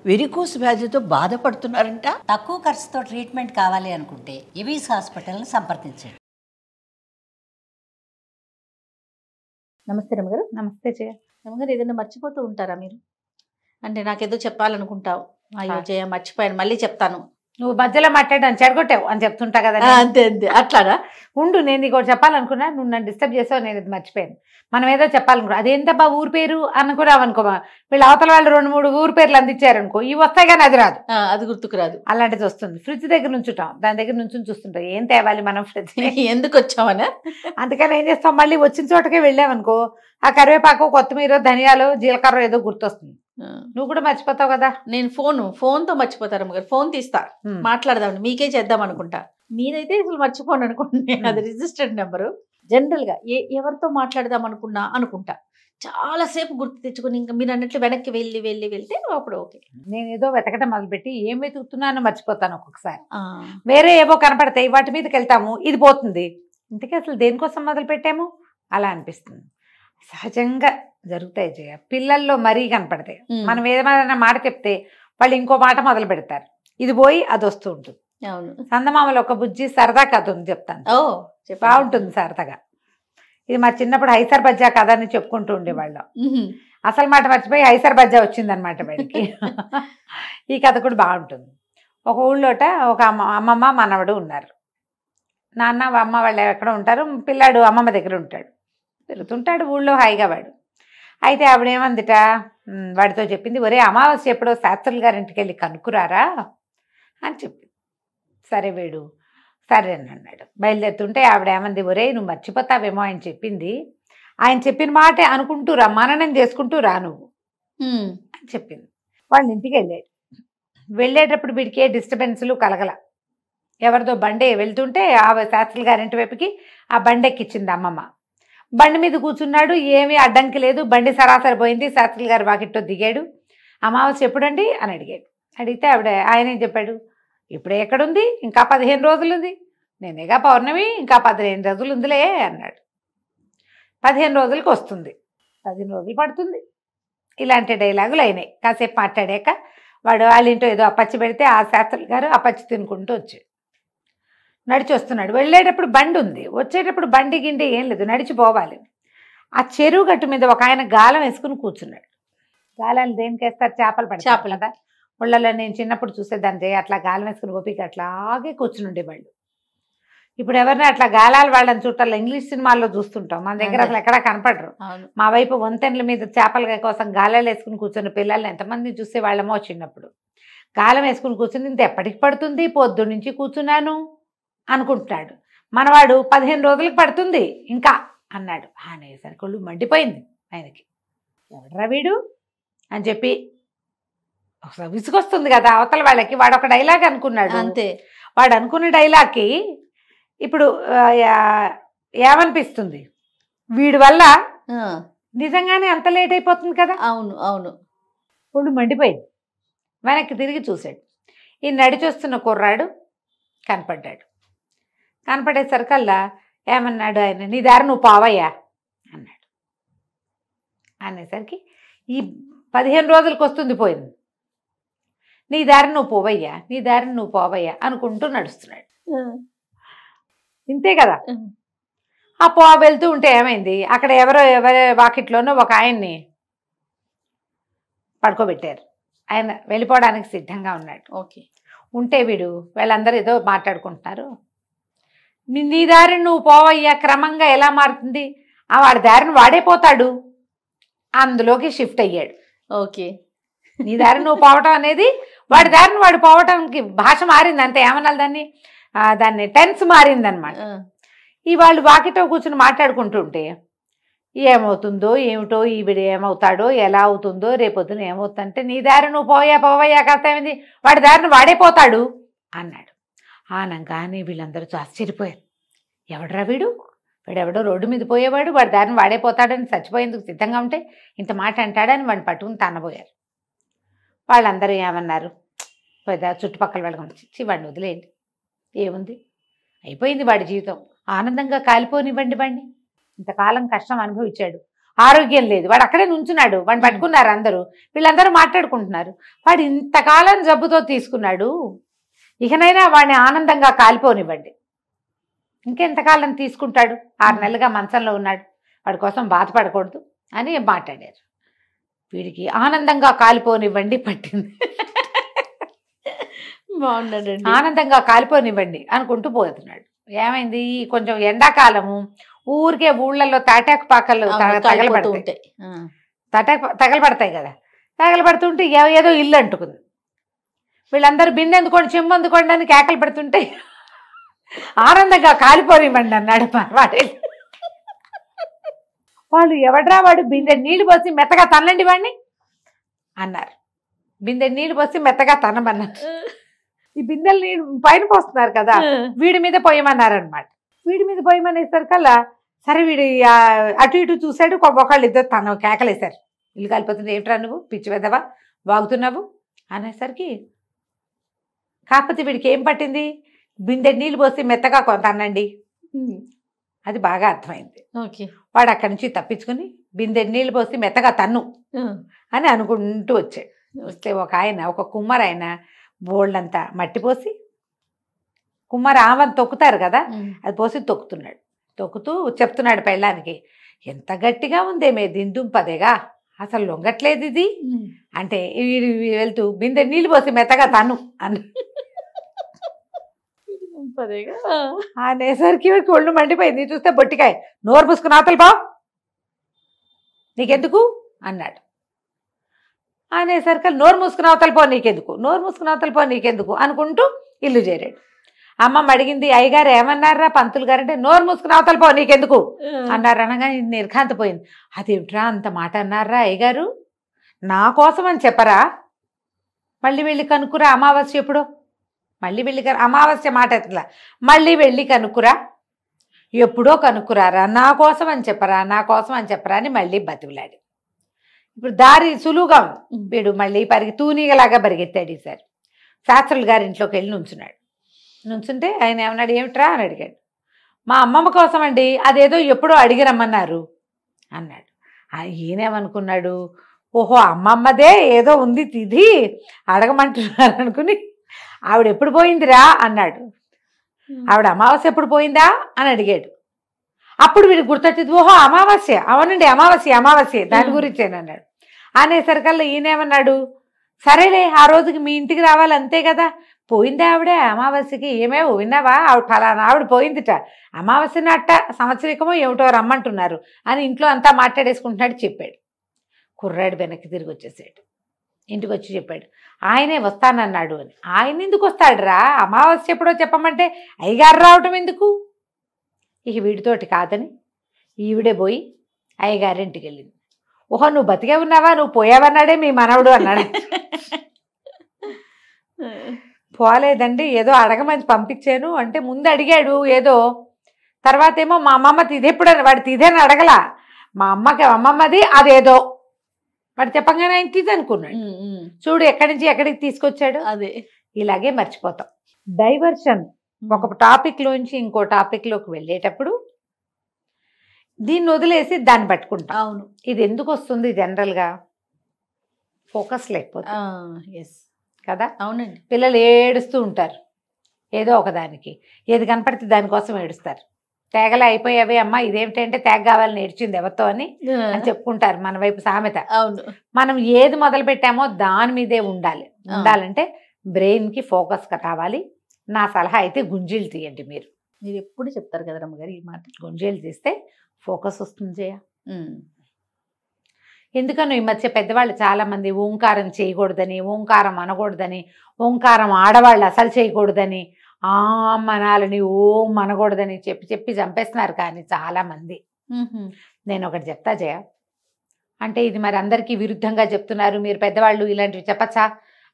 Varicose వ్యాధితో బాధపడుతున్నారంట. తక్కువ ఖర్చుతో ట్రీట్మెంట్ కావాలి అనుకుంటే ఎవిస్ హాస్పిటల్ని సంప్రదించండి. నమస్తే రమగారు. నమస్తే జయ. రమగారు, ఏదైనా మర్చిపోతూ ఉంటారా మీరు? అంటే నాకేదో చెప్పాలనుకుంటావు, అయ్యో జయ మర్చిపోయాను, మళ్ళీ చెప్తాను. నువ్వు మధ్యలో మాట్లాడాను చెడగొట్టావు అని చెప్తుంటా కదా. అంతే అంతే, అట్లానా? ఉండు, నేను నీకు చెప్పాలనుకున్నా, నువ్వు నన్ను డిస్టర్బ్ చేసావు, నేను ఇది మర్చిపోయాను. మనం ఏదో చెప్పాలనుకున్నా, అదేంటబ్బా ఊరి పేరు అనుకున్నావు అనుకో, వీళ్ళు అవతల వాళ్ళు 2-3 ఊరి పేర్లు అందించారనుకో, ఇవి వస్తాయి కానీ అది రాదు, అది గుర్తుకు రాదు. అలాంటిది వస్తుంది. ఫ్రిడ్జ్ దగ్గర నుంచుంటాం, దాని దగ్గర నుంచి చూస్తుంటాం, ఏం తేవాలి మనం ఫ్రిడ్జ్ ఎందుకు వచ్చామనా? అందుకని ఏం చేస్తాం, మళ్ళీ వచ్చిన చోటకే వెళ్ళామనుకో, ఆ కరివేపాకు, కొత్తిమీర, ధనియాలు, జీలకర్ర ఏదో గుర్తొస్తుంది. నువ్వు కూడా మర్చిపోతావు కదా. నేను ఫోన్తో మర్చిపోతారు గారు. ఫోన్ తీస్తా, మాట్లాడదాం, మీకే చేద్దాం అనుకుంటా. మీరైతే అసలు మర్చిపోను అనుకోండి, అది రిజిస్టర్డ్ నెంబరు. జనరల్గా ఎవరితో మాట్లాడదాం అనుకుంటా చాలాసేపు గుర్తు తెచ్చుకొని ఇంకా మీరు అన్నట్లు వెనక్కి వెళ్తే అప్పుడు ఓకే. నేను ఏదో వెతకటం మొదలుపెట్టి ఏం వెతుకుతున్నానో మర్చిపోతాను ఒక్కొక్కసారి. వేరే ఏవో కనపడతాయి, వాటి మీదకి వెళ్తాము, ఇది పోతుంది. ఇంతకీ అసలు దేనికోసం మొదలు పెట్టాము అలా అనిపిస్తుంది. సహజంగా జరుగుతాయి జయ, పిల్లల్లో మరీ కనపడతాయి. మనం ఏమైనా మాట చెప్తే వాళ్ళు ఇంకో మాట మొదలు పెడతారు, ఇది పోయి అది వస్తూ ఉంటుంది. అవును, చందమామలో ఒక బుజ్జి సరదా కథ ఉంది, చెప్తాను. బాగుంటుంది సరదాగా. ఇది మా చిన్నప్పుడు హైసర్ బజ్జా కథ అని చెప్పుకుంటూ ఉండేవాళ్ళం. అసలు మాట మర్చిపోయి హైసర్ బజ్జా వచ్చిందనమాట బయటికి. ఈ కథ కూడా బాగుంటుంది. ఒక ఊళ్ళోట ఒక అమ్మమ్మ మనవడు ఉన్నారు. నాన్న అమ్మ వాళ్ళు ఎక్కడ ఉంటారు, పిల్లాడు అమ్మమ్మ దగ్గర ఉంటాడు, తిరుగుతుంటాడు ఊళ్ళో హాయిగా వాడు. అయితే ఆవిడేమందిట, వాడితో చెప్పింది, ఒరే అమావాస్య ఎప్పుడో శాస్త్రులు గారింటికి వెళ్ళి కనుక్కురారా అని చెప్పింది. సరే వీడు సరే అని అన్నాడు. బయలుదేరుతుంటే ఆవిడ ఏమంది, ఒరే నువ్వు మర్చిపోతావేమో ఆయన చెప్పింది, ఆయన చెప్పిన మాటే అనుకుంటూ రా, మననం చేసుకుంటూ రా నువ్వు అని చెప్పింది. వాళ్ళ ఇంటికి వెళ్ళేటప్పుడు వీడికి ఏ డిస్టర్బెన్స్లు కలగల. ఎవరితో బండి వెళ్తుంటే ఆ శాస్త్రులు గారింటి వైపుకి ఆ బండి ఎక్కిచ్చింది అమ్మమ్మ. బండి మీద కూర్చున్నాడు, ఏమీ అడ్డంకి లేదు, బండి సరాసరి పోయింది. శాస్త్రులు గారు వాకిట్లో దిగాడు. అమావాస్య ఎప్పుడండి అని అడిగాడు. అడిగితే ఆయన ఏం చెప్పాడు, ఇప్పుడే ఎక్కడుంది, ఇంకా 15 రోజులు ఉంది, నేనేగా పౌర్ణమి, ఇంకా 15 రోజులు ఉందిలే అన్నాడు. 15 రోజులకి వస్తుంది, 15 రోజులు పడుతుంది. ఇలాంటి డైలాగులు అయినాయి. కాసేపు మాట్లాడాక వాడు వాళ్ళింటో ఏదో అప్పచ్చి పెడితే ఆ శాస్త్రులు గారు అప్పచ్చి తినుకుంటూ వచ్చాడు. నడిచి వస్తున్నాడు. వెళ్ళేటప్పుడు బండి ఉంది, వచ్చేటప్పుడు బండి గిండి ఏం లేదు, నడిచిపోవాలి. ఆ చెరువు గట్టు మీద ఒక ఆయన గాలం వేసుకుని కూర్చున్నాడు. గాలాలు దేనికి వేస్తారు, చేపలు పడతారు కదా. ఊళ్ళలో నేను చిన్నప్పుడు చూసేదాన్ని, అట్లా గాలం వేసుకుని ఓపిక అట్లాగే కూర్చుని ఉండేవాళ్ళు. ఇప్పుడు ఎవరిని అట్లా గాలాలు వాళ్ళని చుట్టాలి, ఇంగ్లీష్ సినిమాల్లో చూస్తుంటాం, మన దగ్గర అసలు ఎక్కడా కనపడరు. మా వైపు వంతెనల మీద చేపల కోసం గాలాలు వేసుకుని కూర్చున్న పిల్లల్ని ఎంతమంది చూసేవాళ్ళమో చిన్నప్పుడు. గాలం వేసుకుని కూర్చుని ఇంత ఎప్పటికి పడుతుంది, పొద్దు నుంచి కూర్చున్నాను అనుకుంటున్నాడు. మనవాడు 15 రోజులకు పడుతుంది ఇంకా అన్నాడు. అనేసరికి ఒళ్ళు మండిపోయింది ఆయనకి. ఎవడ్రా వీడు అని చెప్పి ఒకసారి విసుగొస్తుంది కదా అవతల వాళ్ళకి. వాడు ఒక డైలాగ్ అనుకున్నాడు అంతే. వాడు అనుకున్న డైలాగ్కి ఇప్పుడు ఏమనిపిస్తుంది, వీడి వల్ల నిజంగానే అంత లేట్ అయిపోతుంది కదా. అవును అవును, ఒళ్ళు మండిపోయింది. వెనక్కి తిరిగి చూశాడు. ఈ నడిచొస్తున్న కుర్రాడు కనపడ్డాడు. కనపడేసరికల్లా ఏమన్నాడు ఆయన, నీ దారి నువ్వు పోవయ్యా అన్నాడు. అనేసరికి ఈ 15 రోజులకు వస్తుంది పోయింది, నీ దారి నువ్వు పోవయ్యా, నీ దారి నువ్వు పోవయ్యా అనుకుంటూ నడుస్తున్నాడు. ఇంతే కదా. ఆ వెళ్తూ ఉంటే ఏమైంది, అక్కడ ఎవరి వాకిట్లోనో ఒక ఆయన్ని పడుకోబెట్టారు. ఆయన వెళ్ళిపోవడానికి సిద్ధంగా ఉన్నాడు. ఓకే. ఉంటే వీడు వీళ్ళందరూ ఏదో మాట్లాడుకుంటున్నారు. నీ దారిని నువ్వు పోవయ్యా క్రమంగా ఎలా మారుతుంది, ఆ వాడి దారిని వాడే పోతాడు, అందులోకి షిఫ్ట్ అయ్యాడు. ఓకే. నీ దారిని నువ్వు పోవటం అనేది వాడి దారిని వాడు పోవటానికి భాష మారింది అంతే. ఏమనాలి దాన్ని, దాన్ని టెన్స్ మారిందనమాట. ఈ వాళ్ళు వాకితో కూర్చుని మాట్లాడుకుంటుంటే ఏమవుతుందో ఏమిటో, ఈవిడ ఏమవుతాడో, ఎలా అవుతుందో, రేపొద్దున ఏమవుతుందంటే నీ దారి నువ్వు పోవయ్యా కష్టమైంది, వాడి దారిని వాడే పోతాడు అన్నాడు. ఆనంగానే వీళ్ళందరూ ఆశ్చర్యపోయారు. ఎవడరా వీడెవడో రోడ్డు మీద పోయేవాడు, వాడి దారిని వాడే పోతాడని చచ్చిపోయేందుకు సిద్ధంగా ఉంటే ఇంత మాట అంటాడని వాడిని పట్టుకుని తన్నబోయారు. వాళ్ళందరూ ఏమన్నారు, చుట్టుపక్కల వాళ్ళకి వచ్చి వాడిని వదిలేయండి, ఏముంది అయిపోయింది వాడి జీవితం, ఆనందంగా కాలిపోనివ్వండి వాడిని, ఇంతకాలం కష్టం అనుభవించాడు, ఆరోగ్యం లేదు, వాడు అక్కడే నుంచున్నాడు, వాడిని పట్టుకున్నారు అందరూ, వీళ్ళందరూ మాట్లాడుకుంటున్నారు, వాడు ఇంతకాలం జబ్బుతో తీసుకున్నాడు, ఇకనైనా వాడిని ఆనందంగా కాలిపోనివ్వండి. ఇంకెంతకాలం తీసుకుంటాడు, 6 నెలలుగా మంచంలో ఉన్నాడు, వాడి కోసం బాధపడకూడదు అని మాట్లాడారు. వీడికి ఆనందంగా కాలిపోనివ్వండి పట్టింది. బాగున్నాడండి. ఆనందంగా కాలిపోనివ్వండి అనుకుంటూ పోతున్నాడు. ఏమైంది, కొంచెం ఎండాకాలము, ఊరికే ఊళ్ళల్లో తాటాకు పాకలు తగలబడతాయి, తగలబడతాయి కదా, తగలబడుతుంటే ఏదో ఇల్లు అంటుకుంది. వీళ్ళందరూ బిందె అందుకోండి, చెమ్ము అందుకోండి అని కేకలు పెడుతుంటే ఆనందంగా కాలిపోనివ్వండి అన్నాడు వాడే. వాళ్ళు ఎవడ్రా వాడు, బిందె నీళ్లు పోసి మెత్తగా తన్నండి వాడిని అన్నారు. బిందె నీళ్లు పోసి మెత్తగా తనమన్నారు. ఈ బిందెలు నీళ్ళు పైన పోస్తున్నారు కదా, వీడి మీద పోయమన్నారు అనమాట. వీడి మీద పోయమనేసరికల్లా సరే వీడి అటు ఇటు చూశాడు, ఒకళ్ళు ఇద్దరు తన కేకలేశారు, ఇల్లు కాలిపోతుంది, ఏమిట్రా నువ్వు పిచ్చి వెదవా వాగుతున్నావు అనేసరికి, కాకపోతే వీడికి ఏం పట్టింది, బిందె నీళ్ళు పోసి మెత్తగా తన్నండి, అది బాగా అర్థమైంది. వాడు అక్కడి నుంచి తప్పించుకుని బిందె నీళ్ళు పోసి మెత్తగా తన్ను అని అనుకుంటూ వచ్చాడు. వస్తే ఒక కుమ్మరు ఆయన బోల్డంతా మట్టి పోసి, కుమ్మరు ఆమెను తొక్కుతారు కదా, అది పోసి తొక్కుతున్నాడు. తొక్కుతూ చెప్తున్నాడు పెళ్ళానికి, ఎంత గట్టిగా ఉందేమే దిందుంపదేగా, అసలు లొంగట్లేదు ఇది అంటే, వెళ్తూ బిందె నీళ్ళు పోసి మెత్తగా తను అన్న అనేసరికి ఒళ్ళు మండిపోయింది. చూస్తే బొట్టికాయ, నోరు పూసుకుని అవతల బా నీకెందుకు అన్నాడు. అనేసరికి నోరు మూసుకుని అవతల పో నీకెందుకు, నోరు మూసుకుని అవతల పో నీకెందుకు అనుకుంటూ ఇల్లు చేరాడు. అమ్మమ్మ అడిగింది, అయ్యగారు ఏమన్నారా పంతులు గారు అంటే, నోరు మూసుకుని అవతల పో నీకెందుకు అన్నారు. అనగానే నిర్ఘాంతపోయింది. అదేమిట్రా అంత మాట అన్నారా అయ్యగారు, నా కోసం అని చెప్పరా, మళ్ళీ వెళ్ళి కనుక్కురా అమావాస్య ఎప్పుడో, మళ్ళీ వెళ్ళి అమావాస్య మాట ఎట్లా, మళ్ళీ వెళ్ళి కనుక్కురా, ఎప్పుడో కనుక్కురారా, నా కోసం అని చెప్పరా, నా కోసం అని చెప్పరా అని మళ్ళీ బతిలాడి. ఇప్పుడు దారి సులువుగా వీడు మళ్ళీ తూనీగలాగా పరిగెత్తాడు. ఈసారి శాస్త్రులు గారి ఇంట్లోకి వెళ్ళి నుంచున్నాడు. నుంచుంటే ఆయన ఏమన్నాడు, ఏమిట్రా అని అడిగాడు. మా అమ్మమ్మ కోసం అండి, అదేదో ఎప్పుడో అడిగి రమ్మన్నారు అన్నాడు. ఈయనేమనుకున్నాడు, ఓహో అమ్మమ్మదే ఏదో ఉంది తిది అడగమంటున్నారు అనుకుని, ఆవిడ ఎప్పుడు పోయిందిరా అన్నాడు. ఆవిడ అమావాస్య ఎప్పుడు పోయిందా అని అడిగాడు. అప్పుడు వీడికి గుర్తొచ్చింది, ఓహో అమావాస్య, అవునండి అమావాస్య అమావాస్య దాని గురించేనన్నాడు. అనేసరికల్లా ఈయనేమన్నాడు, సరేలే ఆ రోజుకి మీ ఇంటికి రావాలి అంతే కదా, పోయిందా ఆవిడే అమావాస్యకి, ఏమేమో విన్నావా, ఆవిడ ఫలానా ఆవిడ పోయిందిట, అమావాస్య నట్ట సంవత్సరికమో ఏమిటో రమ్మంటున్నారు అని ఇంట్లో అంతా మాట్లాడేసుకుంటున్నాడు చెప్పాడు. కుర్రాడు వెనక్కి తిరిగి వచ్చేసాడు. ఇంటికి వచ్చి చెప్పాడు, ఆయనే వస్తానన్నాడు అని. ఆయన ఎందుకు వస్తాడురా, అమావాస్య ఎప్పుడో చెప్పమంటే అయ్యగారు రావటం ఎందుకు. ఇక వీడితోటి కాదని ఈవిడే పోయి అయ్యగారింటికి వెళ్ళింది. ఓహో నువ్వు బతికే ఉన్నావా, నువ్వు పోయావన్నాడే మీ మనవడు అన్నాడు. పోలేదండి, ఏదో అడగమని పంపించాను అంటే, ముందు అడిగాడు ఏదో, తర్వాత ఏమో మా అమ్మమ్మ తిదెప్పుడని వాడు తిదేని అడగలా, మా అమ్మమ్మది అదేదో వాడు చెప్పగానే ఆయన తిదనుకున్నాడు. చూడు ఎక్కడి నుంచి ఎక్కడికి తీసుకొచ్చాడు. అదే ఇలాగే మర్చిపోతాం. డైవర్షన్, ఒక టాపిక్ లోంచి ఇంకో టాపిక్ లోకి వెళ్ళేటప్పుడు దీన్ని వదిలేసి దాన్ని పట్టుకుంటాం. అవును, ఇది ఎందుకు వస్తుంది, జనరల్ గా ఫోకస్ లేకపోతే కదా. అవునండి, పిల్లలు ఏడుస్తూ ఉంటారు ఏదో ఒకదానికి, ఏది కనపడితే దానికోసం ఏడుస్తారు. తేగలే అయిపోయావే అమ్మ, ఇదేమిటంటే తేగ కావాలని ఏడ్చింది ఎవరితో అని చెప్పుకుంటారు మన వైపు సామెత. అవును, మనం ఏది మొదలు పెట్టామో దాని మీదే ఉండాలంటే బ్రెయిన్ కి ఫోకస్ కావాలి. నా సలహా అయితే గుంజీలు తీయండి. మీరు ఎప్పుడు చెప్తారు కదా రమ్మగారు ఈ మాట, గుంజీలు తీస్తే ఫోకస్ వస్తుంది జయ. ఎందుకనో ఈ మధ్య పెద్దవాళ్ళు చాలా మంది ఓంకారం చేయకూడదని, ఓంకారం అనకూడదని, ఓంకారం ఆడవాళ్ళు అసలు చేయకూడదని, మనాలని ఓం అనకూడదని చెప్పి చంపేస్తున్నారు. కానీ చాలా మంది, నేను ఒకటి చెప్తా జయ, అంటే ఇది మరి అందరికీ విరుద్ధంగా చెప్తున్నారు, మీరు పెద్దవాళ్ళు ఇలాంటివి చెప్పచ్చా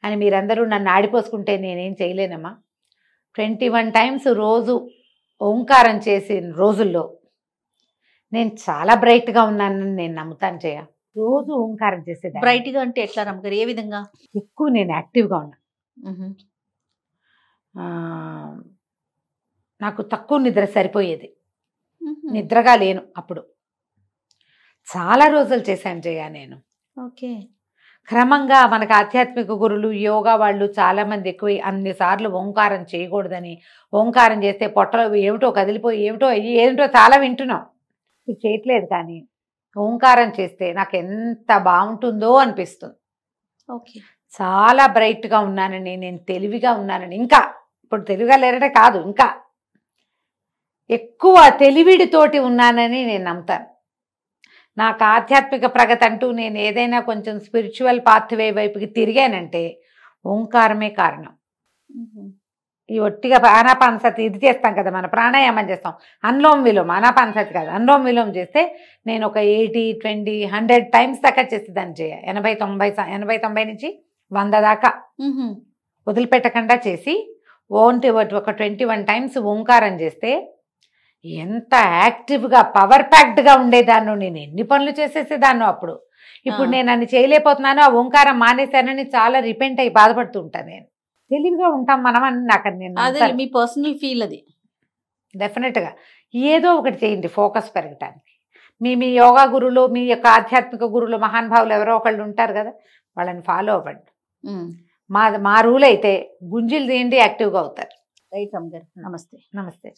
అని మీరందరూ నన్ను ఆడిపోసుకుంటే నేనేం చేయలేనమ్మా. 21 టైమ్స్ రోజు ఓంకారం చేసిన రోజుల్లో నేను చాలా బ్రైట్గా ఉన్నానని నేను నమ్ముతాను జయ. రోజు ఓంకారం చేసేది. బ్రైట్గా అంటే ఎట్లా రమ్మగారు, ఏ విధంగా? ఎక్కువ నేను యాక్టివ్గా ఉన్నా, నాకు తక్కువ నిద్ర సరిపోయేది, నిద్రగా లేను అప్పుడు, చాలా రోజులు చేశాను జయ నేను. ఓకే. క్రమంగా మనకు ఆధ్యాత్మిక గురులు యోగా వాళ్ళు చాలామంది ఎక్కువ అన్నిసార్లు ఓంకారం చేయకూడదని, ఓంకారం చేస్తే పొట్టలో ఏమిటో కదిలిపోయి ఏమిటో చాలా వింటున్నాం. ఇది చేయట్లేదు, కానీ ఓంకారం చేస్తే నాకు ఎంత బాగుంటుందో అనిపిస్తుంది. ఓకే. చాలా బ్రైట్గా ఉన్నానని, నేను తెలివిగా ఉన్నానని, ఇంకా ఇప్పుడు తెలివిగా లేరనే కాదు, ఇంకా ఎక్కువ తెలివిడితోటి ఉన్నానని నేను నమ్ముతాను. నాకు ఆధ్యాత్మిక ప్రగతి అంటూ నేను ఏదైనా కొంచెం స్పిరిచువల్ పాత్వే వైపుకి తిరిగానంటే ఓంకారమే కారణం. ఈ ఒట్టిగా ఆనాపానసతి ఇది చేస్తాం కదా, మన ప్రాణాయామం చేస్తాం, అనులోమ విలోమ, ఆనాపానసతి కాదు అనులోమ విలోమ చేస్తే నేను ఒక 80, 20, 100 టైమ్స్ దాకా చేసేదాన్ని చేయ. 80, 90 నుంచి 100 దాకా వదిలిపెట్టకుండా చేసి ఒక 21 టైమ్స్ ఓంకారం చేస్తే ఎంత యాక్టివ్గా పవర్ ప్యాక్డ్గా ఉండేదాన్ని. నేను ఎన్ని పనులు చేసేసేదాన్ని అప్పుడు. ఇప్పుడు నేను అన్ని చేయలేకపోతున్నాను, ఆ ఓంకారం మానేశానని చాలా రిపెంట్ అయ్యి బాధపడుతూ ఉంటాను. నేను తెలివిగా ఉంటాం మనం అని నాకు నేను మీ పర్సనల్ ఫీల్ అది. డెఫినెట్గా ఏదో ఒకటి చేయండి ఫోకస్ పెరగటానికి. మీ యోగా గురువులు, మీ యొక్క ఆధ్యాత్మిక గురువులు, మహానుభావులు ఎవరో ఒకళ్ళు ఉంటారు కదా, వాళ్ళని ఫాలో అవ్వండి. మా రూల్ అయితే గుంజీలు తీయండి, యాక్టివ్గా అవుతారు. రైట్ రమ్య గారు, నమస్తే. నమస్తే.